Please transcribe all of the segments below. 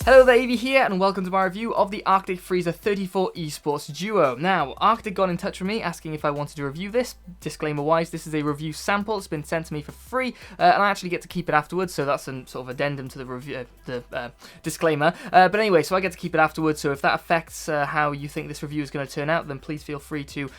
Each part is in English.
Hello there, Evie here, and welcome to my review of the Arctic Freezer 34 eSports Duo. Now, Arctic got in touch with me asking if I wanted to review this. Disclaimer-wise, this is a review sample. It's been sent to me for free, and I actually get to keep it afterwards, so that's a sort of addendum to the review, disclaimer. But anyway, so I get to keep it afterwards, so if that affects how you think this review is going to turn out, then please feel free to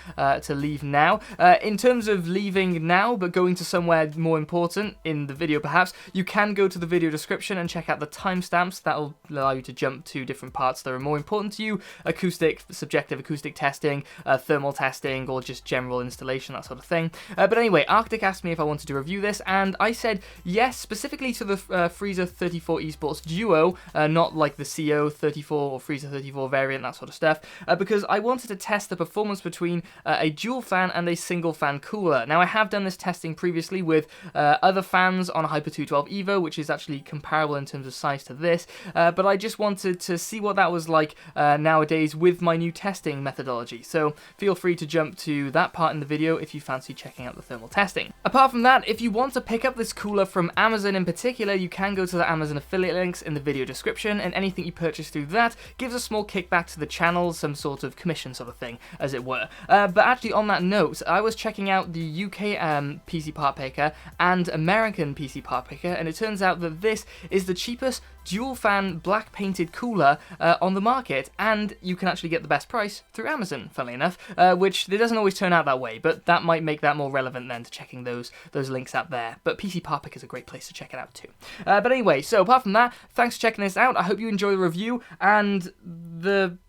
leave now. In terms of leaving now, but going to somewhere more important in the video perhaps, you can go to the video description and check out the timestamps. That'll allow you to jump to different parts that are more important to you: acoustic, subjective acoustic testing, thermal testing, or just general installation, that sort of thing. But anyway, Arctic asked me if I wanted to review this, and I said yes, specifically to the Freezer 34 eSports Duo, not like the CO 34 or Freezer 34 variant, that sort of stuff, because I wanted to test the performance between a dual fan and a single fan cooler. Now, I have done this testing previously with other fans on a Hyper 212 Evo, which is actually comparable in terms of size to this, but I just wanted to see what that was like nowadays with my new testing methodology. So feel free to jump to that part in the video if you fancy checking out the thermal testing. Apart from that, if you want to pick up this cooler from Amazon in particular, you can go to the Amazon affiliate links in the video description, and anything you purchase through that gives a small kickback to the channel, some sort of commission sort of thing, as it were. But actually, on that note, I was checking out the UK PC part picker and American PC part picker, and it turns out that this is the cheapest dual fan black painted cooler on the market, and you can actually get the best price through Amazon, funnily enough, which it doesn't always turn out that way, but that might make that more relevant then to checking those links out there. But PC Part Pick is a great place to check it out too. But anyway, so apart from that, thanks for checking this out. I hope you enjoy the review, and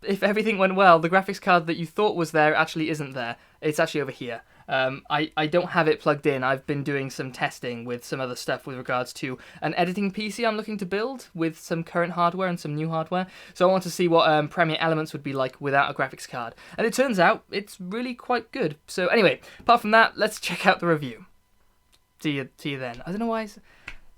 if everything went well, the graphics card that you thought was there actually isn't there. It's actually over here. I don't have it plugged in. I've been doing some testing with some other stuff with regards to an editing PC I'm looking to build with some current hardware and some new hardware. So I want to see what Premiere Elements would be like without a graphics card. And it turns out it's really quite good. So anyway, apart from that, let's check out the review. See you then. I don't know why it's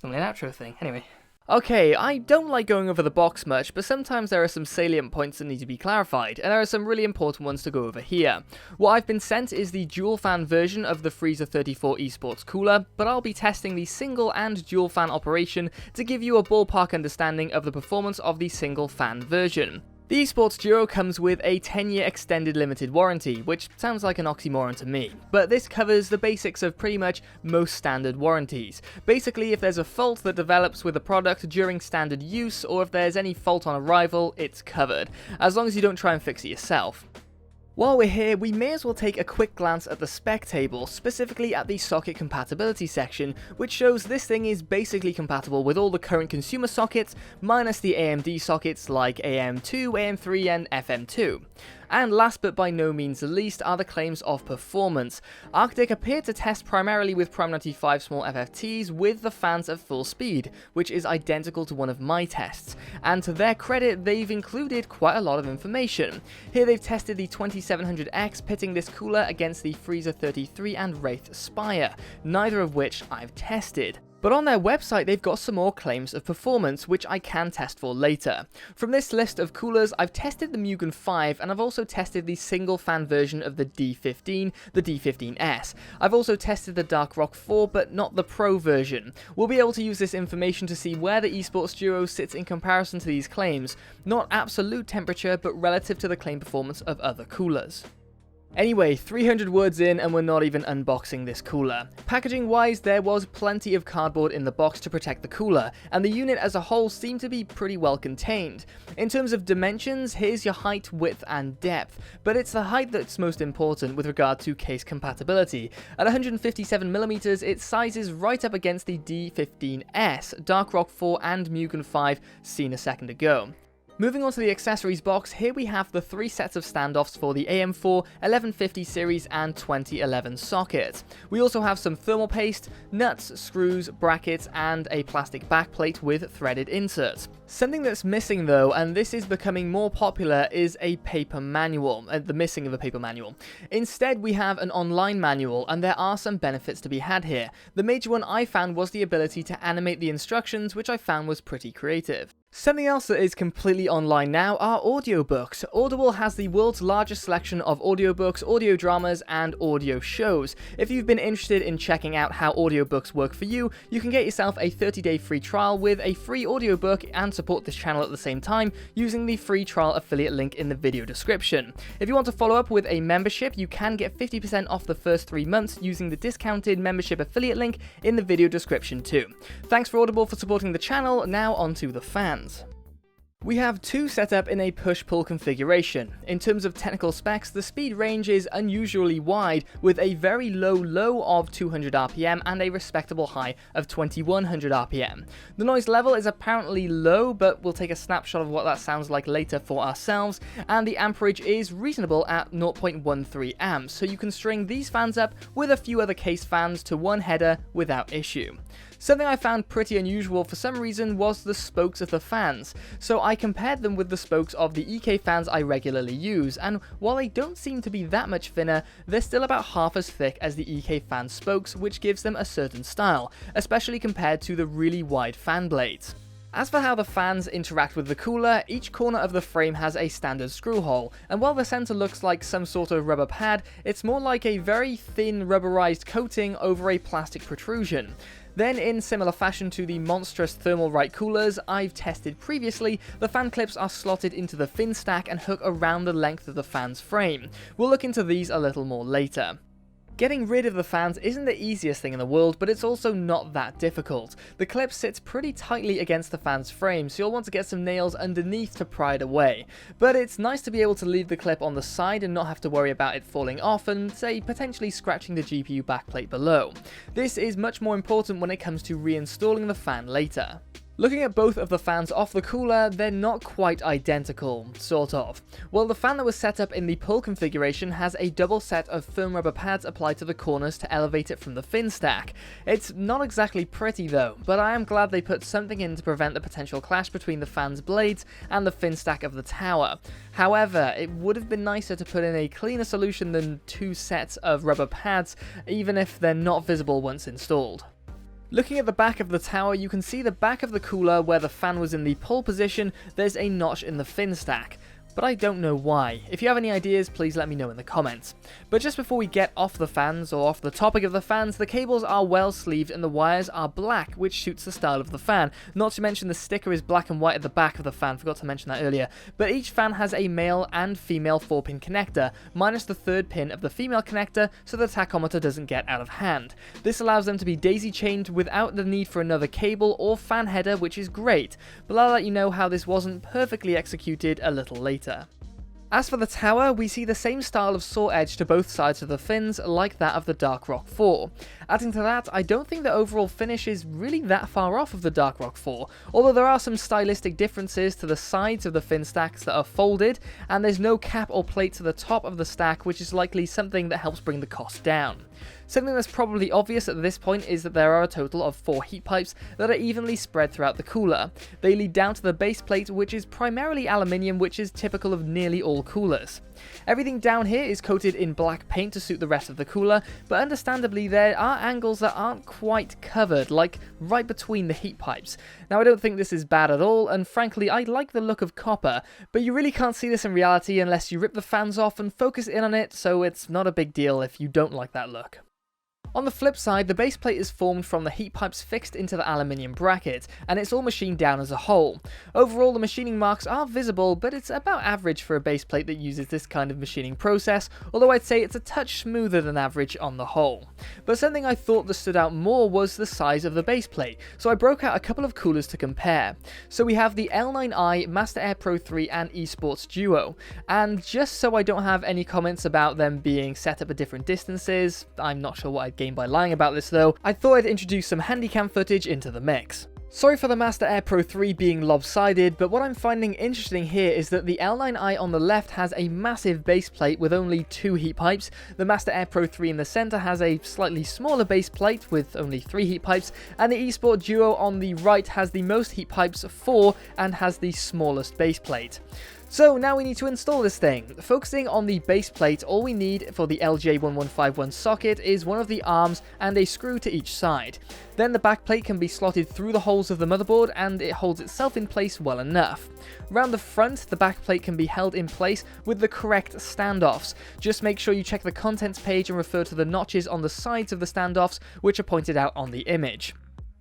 only an outro thing. Anyway. Okay, I don't like going over the box much, but sometimes there are some salient points that need to be clarified, and there are some really important ones to go over here. What I've been sent is the dual fan version of the Freezer 34 eSports cooler, but I'll be testing the single and dual fan operation to give you a ballpark understanding of the performance of the single fan version. The eSports Duo comes with a 10-year extended limited warranty, which sounds like an oxymoron to me, but this covers the basics of pretty much most standard warranties. Basically, if there's a fault that develops with a product during standard use, or if there's any fault on arrival, it's covered, as long as you don't try and fix it yourself. While we're here, we may as well take a quick glance at the spec table, specifically at the socket compatibility section, which shows this thing is basically compatible with all the current consumer sockets, minus the AMD sockets like AM2, AM3 and FM2. And last but by no means least are the claims of performance. Arctic appeared to test primarily with Prime 95 small FFTs with the fans at full speed, which is identical to one of my tests. And to their credit, they've included quite a lot of information. Here they've tested the 2700X, pitting this cooler against the Freezer 33 and Wraith Spire, neither of which I've tested. But on their website, they've got some more claims of performance, which I can test for later. From this list of coolers, I've tested the Mugen 5, and I've also tested the single fan version of the D15, the D15S. I've also tested the Dark Rock 4, but not the Pro version. We'll be able to use this information to see where the eSports Duo sits in comparison to these claims. Not absolute temperature, but relative to the claim performance of other coolers. Anyway, 300 words in and we're not even unboxing this cooler. Packaging wise, there was plenty of cardboard in the box to protect the cooler, and the unit as a whole seemed to be pretty well contained. In terms of dimensions, here's your height, width and depth, but it's the height that's most important with regard to case compatibility. At 157mm, it sizes right up against the D15S, Dark Rock 4 and Mugen 5 seen a second ago. Moving on to the accessories box, here we have the 3 sets of standoffs for the AM4, 1150 series and 2011 socket. We also have some thermal paste, nuts, screws, brackets and a plastic backplate with threaded inserts. Something that's missing though, and this is becoming more popular, is a paper manual, the missing of a paper manual. Instead we have an online manual, and there are some benefits to be had here. The major one I found was the ability to animate the instructions, which I found was pretty creative. Something else that is completely online now are audiobooks. Audible has the world's largest selection of audiobooks, audio dramas, and audio shows. If you've been interested in checking out how audiobooks work for you, you can get yourself a 30-day free trial with a free audiobook and support this channel at the same time using the free trial affiliate link in the video description. If you want to follow up with a membership, you can get 50% off the first 3 months using the discounted membership affiliate link in the video description too. Thanks for Audible for supporting the channel. Now onto the fans. We have two set up in a push-pull configuration. In terms of technical specs, the speed range is unusually wide, with a very low of 200 RPM and a respectable high of 2100 RPM. The noise level is apparently low, but we'll take a snapshot of what that sounds like later for ourselves, and the amperage is reasonable at 0.13 amps, so you can string these fans up with a few other case fans to one header without issue. Something I found pretty unusual for some reason was the spokes of the fans, so I compared them with the spokes of the EK fans I regularly use, and while they don't seem to be that much thinner, they're still about half as thick as the EK fan spokes, which gives them a certain style, especially compared to the really wide fan blades. As for how the fans interact with the cooler, each corner of the frame has a standard screw hole, and while the center looks like some sort of rubber pad, it's more like a very thin rubberized coating over a plastic protrusion. Then, in similar fashion to the monstrous Thermaltake coolers I've tested previously, the fan clips are slotted into the fin stack and hook around the length of the fan's frame. We'll look into these a little more later. Getting rid of the fans isn't the easiest thing in the world, but it's also not that difficult. The clip sits pretty tightly against the fan's frame, so you'll want to get some nails underneath to pry it away. But it's nice to be able to leave the clip on the side and not have to worry about it falling off and, say, potentially scratching the GPU backplate below. This is much more important when it comes to reinstalling the fan later. Looking at both of the fans off the cooler, they're not quite identical, sort of. Well, the fan that was set up in the pull configuration has a double set of firm rubber pads applied to the corners to elevate it from the fin stack. It's not exactly pretty though, but I am glad they put something in to prevent the potential clash between the fan's blades and the fin stack of the tower. However, it would have been nicer to put in a cleaner solution than two sets of rubber pads, even if they're not visible once installed. Looking at the back of the tower, you can see the back of the cooler where the fan was in the pull position, there's a notch in the fin stack. But I don't know why. If you have any ideas, please let me know in the comments. But just before we get off the fans, or off the topic of the fans, the cables are well sleeved and the wires are black, which suits the style of the fan. Not to mention the sticker is black and white at the back of the fan, forgot to mention that earlier. But each fan has a male and female 4-pin connector, minus the third pin of the female connector so the tachometer doesn't get out of hand. This allows them to be daisy-chained without the need for another cable or fan header, which is great. But I'll let you know how this wasn't perfectly executed a little later. As for the tower, we see the same style of saw edge to both sides of the fins like that of the Dark Rock 4. Adding to that, I don't think the overall finish is really that far off of the Dark Rock 4, although there are some stylistic differences to the sides of the fin stacks that are folded, and there's no cap or plate to the top of the stack, which is likely something that helps bring the cost down. Something that's probably obvious at this point is that there are a total of 4 heat pipes that are evenly spread throughout the cooler. They lead down to the base plate, which is primarily aluminium, which is typical of nearly all coolers. Everything down here is coated in black paint to suit the rest of the cooler, but understandably there are angles that aren't quite covered, like right between the heat pipes. Now I don't think this is bad at all, and frankly I like the look of copper, but you really can't see this in reality unless you rip the fans off and focus in on it, so it's not a big deal if you don't like that look. On the flip side, the base plate is formed from the heat pipes fixed into the aluminium bracket, and it's all machined down as a whole. Overall, the machining marks are visible, but it's about average for a base plate that uses this kind of machining process, although I'd say it's a touch smoother than average on the whole. But something I thought that stood out more was the size of the base plate, so I broke out a couple of coolers to compare. So we have the L9i, Master Air Pro 3 and eSports Duo, and just so I don't have any comments about them being set up at different distances, I'm not sure what I'd gain by lying about this though, I thought I'd introduce some handycam footage into the mix. Sorry for the Master Air Pro 3 being lopsided, but what I'm finding interesting here is that the L9i on the left has a massive base plate with only 2 heat pipes, the Master Air Pro 3 in the center has a slightly smaller base plate with only 3 heat pipes, and the eSport Duo on the right has the most heat pipes, 4, and has the smallest base plate. So now we need to install this thing. Focusing on the base plate, all we need for the LJ1151 socket is one of the arms and a screw to each side. Then the back plate can be slotted through the holes of the motherboard and it holds itself in place well enough. Around the front, the back plate can be held in place with the correct standoffs. Just make sure you check the contents page and refer to the notches on the sides of the standoffs, which are pointed out on the image.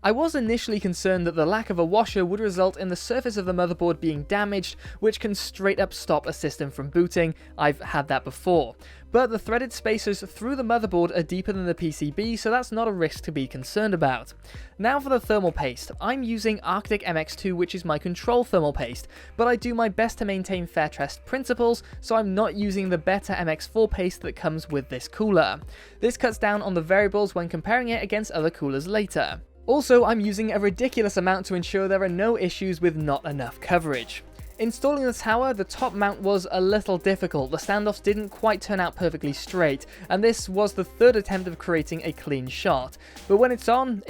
I was initially concerned that the lack of a washer would result in the surface of the motherboard being damaged, which can straight up stop a system from booting. I've had that before. But the threaded spacers through the motherboard are deeper than the PCB, so that's not a risk to be concerned about. Now for the thermal paste. I'm using Arctic MX2, which is my control thermal paste, but I do my best to maintain fair test principles, so I'm not using the better MX4 paste that comes with this cooler. This cuts down on the variables when comparing it against other coolers later. Also, I'm using a ridiculous amount to ensure there are no issues with not enough coverage. Installing the tower, the top mount was a little difficult. The standoffs didn't quite turn out perfectly straight, and this was the third attempt of creating a clean shot. But when it's on,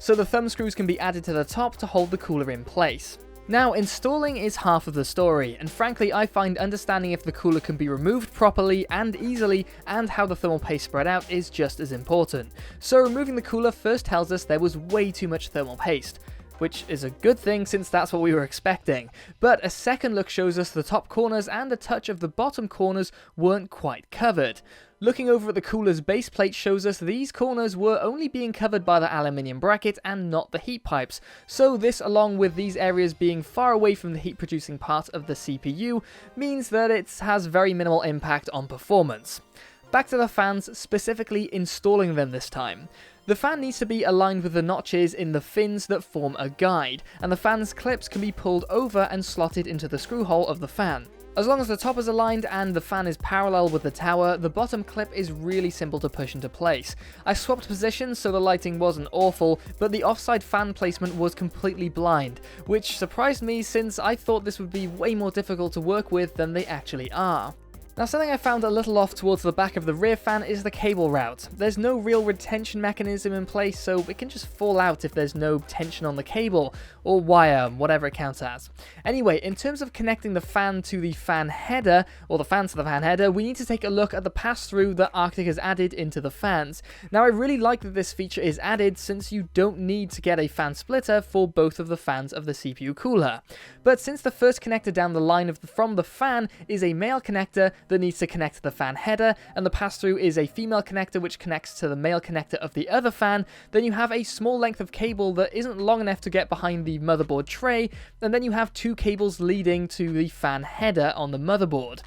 so the thumb screws can be added to the top to hold the cooler in place. Now, installing is half of the story, and frankly I find understanding if the cooler can be removed properly and easily, and how the thermal paste spread out is just as important. So removing the cooler first tells us there was way too much thermal paste, which is a good thing since that's what we were expecting. But a second look shows us the top corners and a touch of the bottom corners weren't quite covered. Looking over at the cooler's base plate shows us these corners were only being covered by the aluminium bracket and not the heat pipes, so this, along with these areas being far away from the heat producing part of the CPU, means that it has very minimal impact on performance. Back to the fans, specifically installing them this time. The fan needs to be aligned with the notches in the fins that form a guide, and the fan's clips can be pulled over and slotted into the screw hole of the fan. As long as the top is aligned and the fan is parallel with the tower, the bottom clip is really simple to push into place. I swapped positions so the lighting wasn't awful, but the offside fan placement was completely blind, which surprised me since I thought this would be way more difficult to work with than they actually are. Now, something I found a little off towards the back of the rear fan is the cable route. There's no real retention mechanism in place, so it can just fall out if there's no tension on the cable, or wire, whatever it counts as. Anyway, in terms of connecting the fan to the fan header, or the fan to the fan header, we need to take a look at the pass-through that Arctic has added into the fans. Now, I really like that this feature is added since you don't need to get a fan splitter for both of the fans of the CPU cooler. But since the first connector down the line from the fan is a male connector that needs to connect to the fan header, and the pass-through is a female connector which connects to the male connector of the other fan, then you have a small length of cable that isn't long enough to get behind the motherboard tray, and then you have two cables leading to the fan header on the motherboard.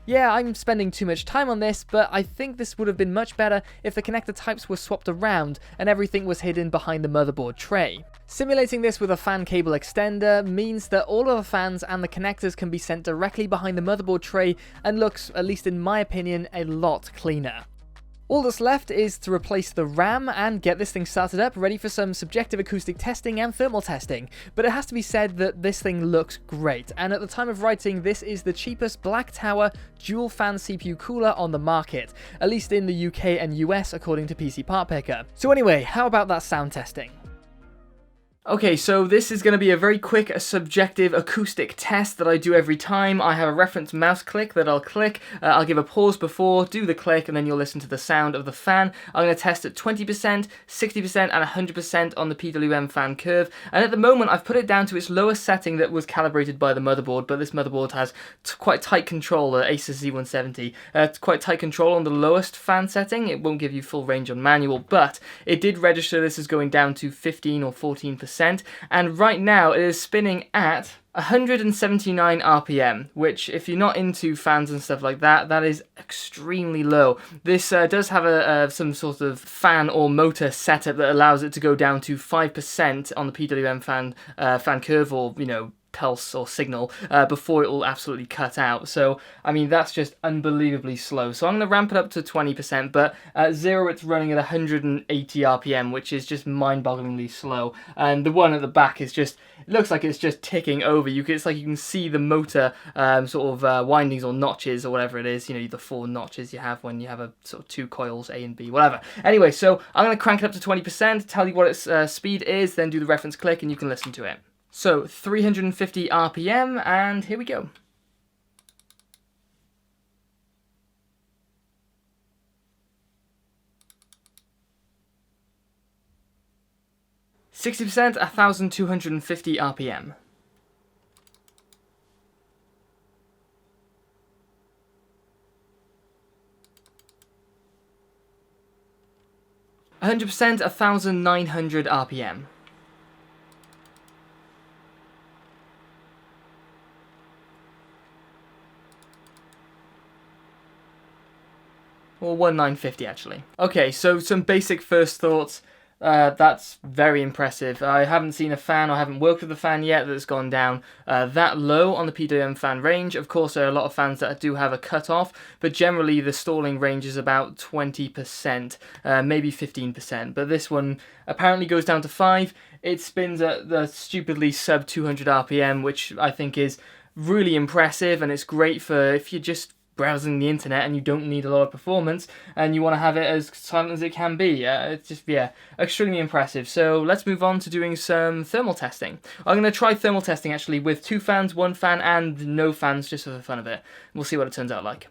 Yeah, I'm spending too much time on this, but I think this would have been much better if the connector types were swapped around and everything was hidden behind the motherboard tray. Simulating this with a fan cable extender means that all of the fans and the connectors can be sent directly behind the motherboard tray and looks, at least in my opinion, a lot cleaner. All that's left is to replace the RAM and get this thing started up, ready for some subjective acoustic testing and thermal testing. But it has to be said that this thing looks great, and at the time of writing, this is the cheapest Black Tower dual fan CPU cooler on the market, at least in the UK and US according to PC Part Picker. So anyway, how about that sound testing? Okay, so this is going to be a very quick subjective acoustic test that I do every time. I have a reference mouse click that I'll click, I'll give a pause before, do the click, and then you'll listen to the sound of the fan. I'm going to test at 20%, 60% and 100% on the PWM fan curve, and at the moment I've put it down to its lowest setting that was calibrated by the motherboard, but this motherboard has quite tight control, Asus Z170, quite tight control on the lowest fan setting. It won't give you full range on manual, but it did register this as going down to 15 or 14%. And right now it is spinning at 179 RPM, which if you're not into fans and stuff like that, that is extremely low. This does have some sort of fan or motor setup that allows it to go down to 5% on the PWM fan curve, or, you know, pulse or signal before it will absolutely cut out. So I mean, that's just unbelievably slow. So I'm going to ramp it up to 20%, but at 0 it's running at 180 RPM, which is just mind-bogglingly slow. And the one at the back is just, it looks like it's just ticking over. It's like you can see the motor sort of windings or notches or whatever it is, you know, the 4 notches you have when you have a sort of 2 coils, A and B, whatever. Anyway, so I'm going to crank it up to 20%, tell you what its speed is, then do the reference click and you can listen to it. So 350 RPM, and here we go. 60%, 1250 RPM. 100%, 1900 RPM. Or 1950 actually. Okay, so some basic first thoughts. That's very impressive. I haven't seen a fan, or haven't worked with a fan yet that's gone down that low on the PWM fan range. Of course, there are a lot of fans that do have a cut-off, but generally the stalling range is about 20%, maybe 15%. But this one apparently goes down to 5. It spins at the stupidly sub 200 RPM, which I think is really impressive, and it's great for if you're just browsing the internet and you don't need a lot of performance and you want to have it as silent as it can be. It's just, yeah, extremely impressive. So let's move on to doing some thermal testing. I'm going to try thermal testing actually with 2 fans, 1 fan and no fans, just for the fun of it. We'll see what it turns out like.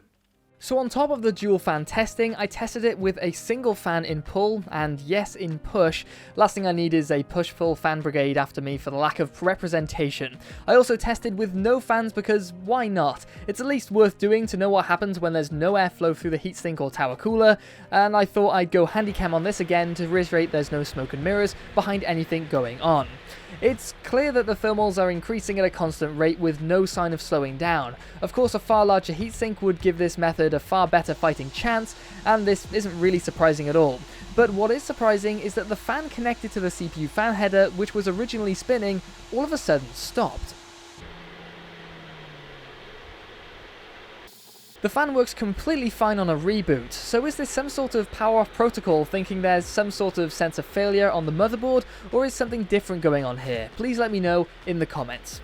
So on top of the dual fan testing, I tested it with a single fan in pull, and yes, in push. Last thing I need is a push-pull fan brigade after me for the lack of representation. I also tested with no fans because why not? It's at least worth doing to know what happens when there's no airflow through the heatsink or tower cooler, and I thought I'd go handycam on this again to reiterate there's no smoke and mirrors behind anything going on. It's clear that the thermals are increasing at a constant rate with no sign of slowing down. Of course, a far larger heatsink would give this method a far better fighting chance, and this isn't really surprising at all. But what is surprising is that the fan connected to the CPU fan header, which was originally spinning, all of a sudden stopped. The fan works completely fine on a reboot, so is this some sort of power-off protocol thinking there's some sort of sensor failure on the motherboard, or is something different going on here? Please let me know in the comments.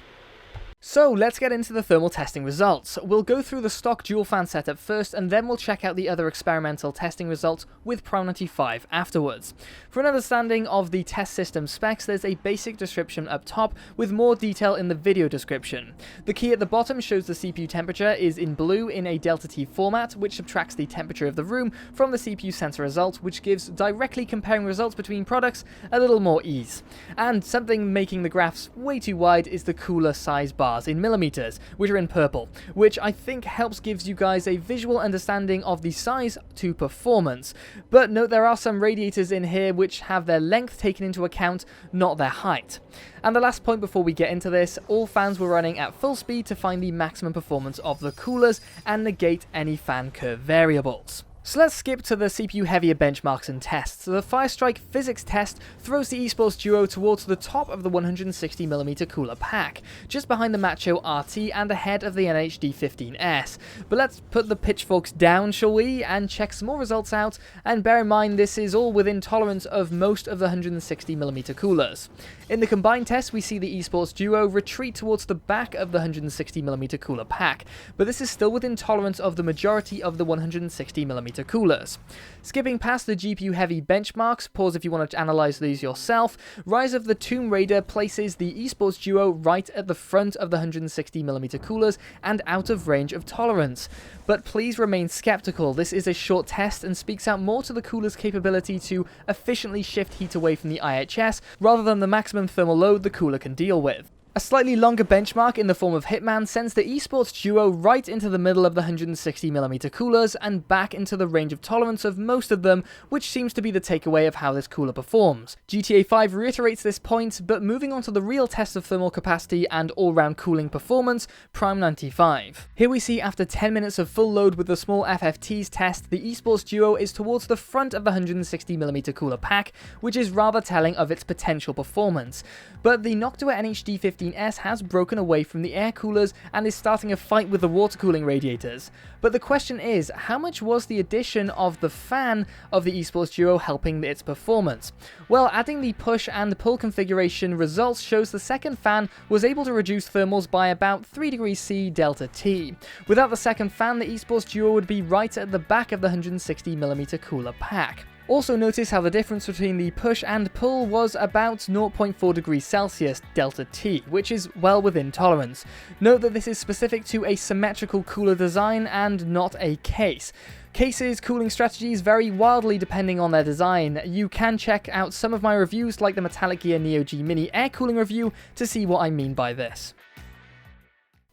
So let's get into the thermal testing results. We'll go through the stock dual fan setup first, and then we'll check out the other experimental testing results with Prime 95 afterwards. For an understanding of the test system specs, there's a basic description up top with more detail in the video description. The key at the bottom shows the CPU temperature is in blue in a delta T format, which subtracts the temperature of the room from the CPU sensor result, which gives directly comparing results between products a little more ease. And something making the graphs way too wide is the cooler size bar in millimeters, which are in purple, which I think gives you guys a visual understanding of the size to performance. But note there are some radiators in here which have their length taken into account, not their height. And the last point before we get into this, all fans were running at full speed to find the maximum performance of the coolers and negate any fan curve variables. So let's skip to the CPU heavier benchmarks and tests. So the Firestrike physics test throws the eSports Duo towards the top of the 160mm cooler pack, just behind the Macho RT and ahead of the NHD15S. But let's put the pitchforks down, shall we, and check some more results out, and bear in mind this is all within tolerance of most of the 160mm coolers. In the combined test, we see the eSports Duo retreat towards the back of the 160mm cooler pack, but this is still within tolerance of the majority of the 160mm coolers. Skipping past the GPU heavy benchmarks, pause if you want to analyze these yourself, Rise of the Tomb Raider places the eSports Duo right at the front of the 160mm coolers and out of range of tolerance. But please remain skeptical, this is a short test and speaks out more to the cooler's capability to efficiently shift heat away from the IHS rather than the maximum thermal load the cooler can deal with. A slightly longer benchmark in the form of Hitman sends the eSports Duo right into the middle of the 160mm coolers and back into the range of tolerance of most of them, which seems to be the takeaway of how this cooler performs. GTA 5 reiterates this point, but moving on to the real test of thermal capacity and all-round cooling performance, Prime 95. Here we see after 10 minutes of full load with the small FFTs test, the eSports Duo is towards the front of the 160mm cooler pack, which is rather telling of its potential performance. But the Noctua NHD15S has broken away from the air coolers and is starting a fight with the water cooling radiators. But the question is, how much was the addition of the fan of the eSports Duo helping its performance? Well, adding the push and pull configuration results shows the second fan was able to reduce thermals by about 3 degrees C delta T. Without the second fan, the eSports Duo would be right at the back of the 160mm cooler pack. Also notice how the difference between the push and pull was about 0.4 degrees Celsius delta T, which is well within tolerance. Note that this is specific to a symmetrical cooler design and not a case. Cases' cooling strategies vary wildly depending on their design. You can check out some of my reviews like the Metallic Gear Neo G Mini air cooling review to see what I mean by this.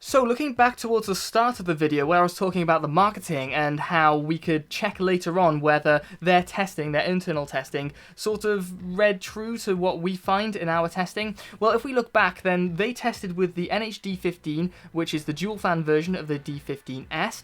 So looking back towards the start of the video where I was talking about the marketing and how we could check later on whether their testing, their internal testing, sort of read true to what we find in our testing. Well, if we look back, then they tested with the NHD15, which is the dual fan version of the D15S.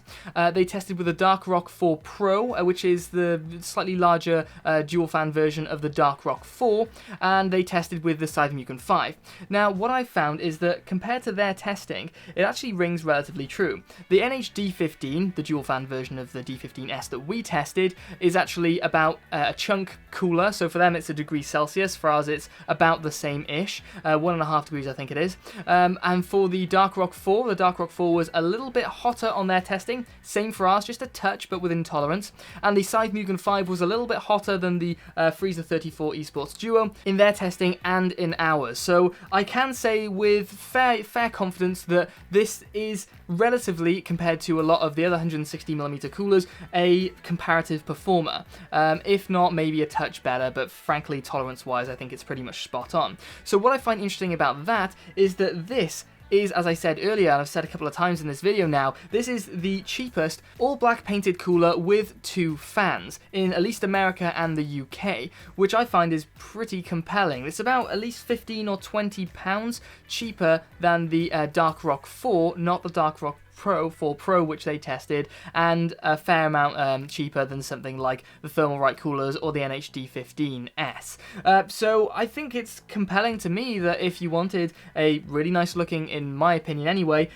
They tested with the Dark Rock 4 Pro, which is the slightly larger dual fan version of the Dark Rock 4, and they tested with the Cybermugen 5. Now, what I found is that compared to their testing, it actually rings relatively true. The NHD15, the dual fan version of the D15S that we tested, is actually about a chunk cooler, so for them it's a degree Celsius, for ours it's about the same-ish, 1.5 degrees I think it is. And for the Dark Rock 4, the Dark Rock 4 was a little bit hotter on their testing, same for ours, just a touch but within tolerance, and the Cybermugen 5 was a little bit hotter than the Freezer 34 eSports Duo in their testing and in ours. So I can say with fair confidence that this is relatively, compared to a lot of the other 160mm coolers, a comparative performer. If not, maybe a touch better, but frankly, tolerance-wise, I think it's pretty much spot on. So what I find interesting about that is that this is, as I said earlier, and I've said a couple of times in this video now, this is the cheapest all-black painted cooler with 2 fans, in at least America and the UK, which I find is pretty compelling. It's about at least £15 or £20 cheaper than the Dark Rock 4, not the Dark Rock 4 Pro, which they tested, and a fair amount cheaper than something like the Thermaltake coolers or the NHD15S. So I think it's compelling to me that if you wanted a really nice looking, in my opinion anyway,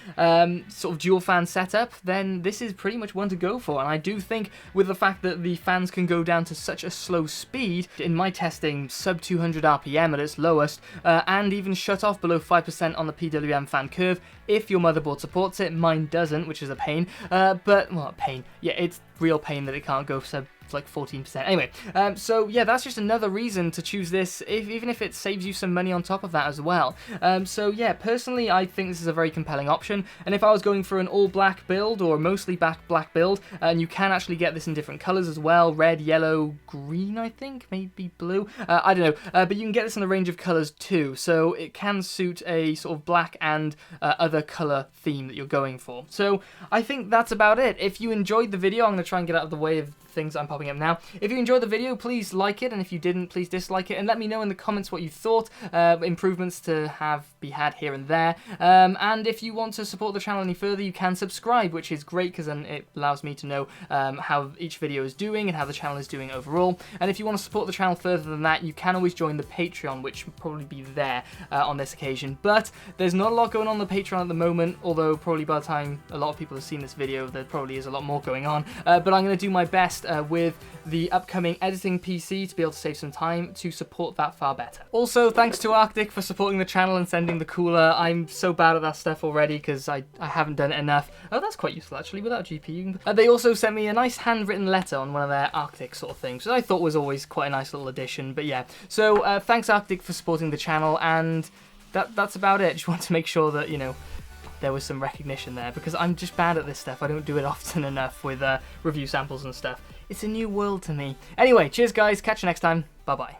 sort of dual fan setup, then this is pretty much one to go for. And I do think with the fact that the fans can go down to such a slow speed, in my testing sub 200 RPM at its lowest, and even shut off below 5% on the PWM fan curve, if your motherboard supports it. Mine doesn't, which is a pain, but, well, a pain, yeah, it's real pain that it can't go sub like 14%. Anyway, so yeah, that's just another reason to choose this, even if it saves you some money on top of that as well. So yeah, personally, I think this is a very compelling option, and if I was going for an all-black build, or mostly black build, and you can actually get this in different colours as well, red, yellow, green, I think, maybe blue, I don't know, but you can get this in a range of colours too, so it can suit a sort of black and other colour theme that you're going for. So I think that's about it. If you enjoyed the video, I'm going to try and get out of the way of things I'm popping up now. If you enjoyed the video, please like it, and if you didn't, please dislike it, and let me know in the comments what you thought, improvements to be had here and there, and if you want to support the channel any further, you can subscribe, which is great because then it allows me to know how each video is doing and how the channel is doing overall. And if you want to support the channel further than that, you can always join the Patreon, which will probably be there on this occasion, but there's not a lot going on the Patreon at the moment, although probably by the time a lot of people have seen this video, there probably is a lot more going on, but I'm going to do my best with the upcoming editing PC to be able to save some time to support that far better. Also, thanks to Arctic for supporting the channel and sending the cooler. I'm so bad at that stuff already because I haven't done it enough. Oh, that's quite useful actually, without GPU. They also sent me a nice handwritten letter on one of their Arctic sort of things, which I thought was always quite a nice little addition, but yeah. So thanks Arctic for supporting the channel, and that's about it. Just want to make sure that, you know, there was some recognition there, because I'm just bad at this stuff. I don't do it often enough with review samples and stuff. It's a new world to me. Anyway, cheers guys, catch you next time, bye bye.